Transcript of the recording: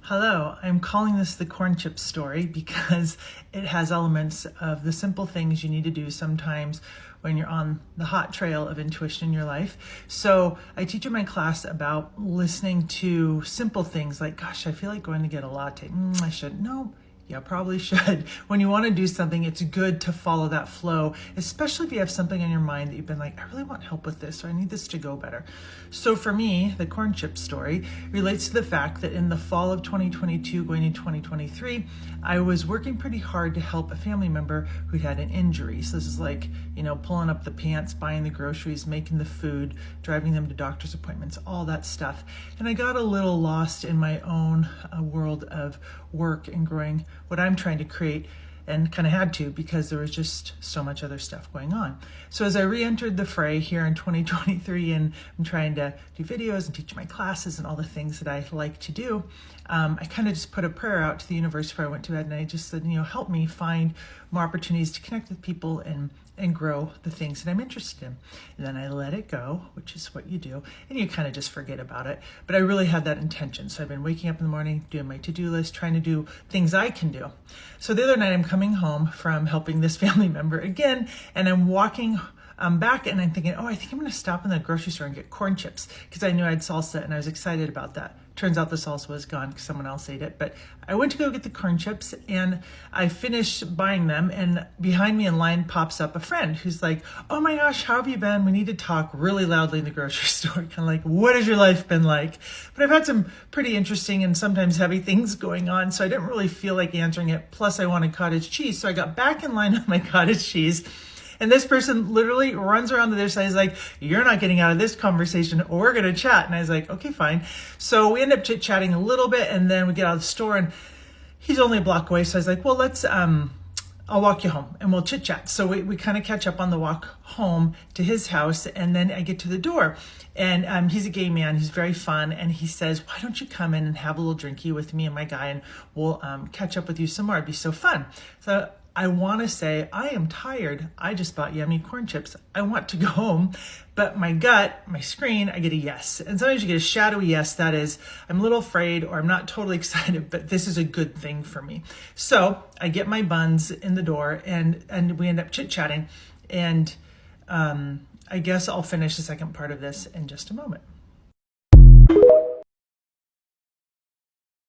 Hello, I'm calling this the corn chip story because it has elements of the simple things you need to do sometimes when you're on the hot trail of intuition in your life. So I teach in my class about listening to simple things like, gosh, I feel like going to get a latte. I should. No. Yeah, probably should. When you want to do something, it's good to follow that flow, especially if you have something on your mind that you've been like, I really want help with this, or I need this to go better. So for me, the corn chip story relates to the fact that in the fall of 2022, going into 2023, I was working pretty hard to help a family member who'd had an injury. So this is like, pulling up the pants, buying the groceries, making the food, driving them to doctor's appointments, all that stuff. And I got a little lost in my own world of work and growing what I'm trying to create, and kind of had to because there was just so much other stuff going on. So as I re-entered the fray here in 2023 and I'm trying to do videos and teach my classes and all the things that I like to do, I kind of just put a prayer out to the universe before I went to bed, and I just said, help me find more opportunities to connect with people and grow the things that I'm interested in. And then I let it go, which is what you do, and you kind of just forget about it. But I really had that intention. So I've been waking up in the morning, doing my to-do list, trying to do things I can do. So the other night I'm coming home from helping this family member again, and I'm walking back, and I'm thinking, I think I'm going to stop in the grocery store and get corn chips because I knew I had salsa and I was excited about that. Turns out the salsa was gone because someone else ate it. But I went to go get the corn chips and I finished buying them, and behind me in line pops up a friend who's like, oh my gosh, how have you been? We need to talk really loudly in the grocery store. Kind of like, what has your life been like? But I've had some pretty interesting and sometimes heavy things going on, so I didn't really feel like answering it. Plus I wanted cottage cheese. So I got back in line with my cottage cheese. And this person literally runs around to their side. He's like, you're not getting out of this conversation, or we're going to chat. And I was like, okay, fine. So we end up chit-chatting a little bit, and then we get out of the store, and he's only a block away. So I was like, well, I'll walk you home and we'll chit-chat. So we kind of catch up on the walk home to his house, and then I get to the door. And he's a gay man. He's very fun. And he says, why don't you come in and have a little drinky with me and my guy, and we'll catch up with you some more. It'd be so fun. So I want to say, I am tired. I just bought yummy corn chips. I want to go home. But my gut, my screen, I get a yes. And sometimes you get a shadowy yes. That is, I'm a little afraid, or I'm not totally excited, but this is a good thing for me. So I get my buns in the door, and we end up chit-chatting. And I guess I'll finish the second part of this in just a moment.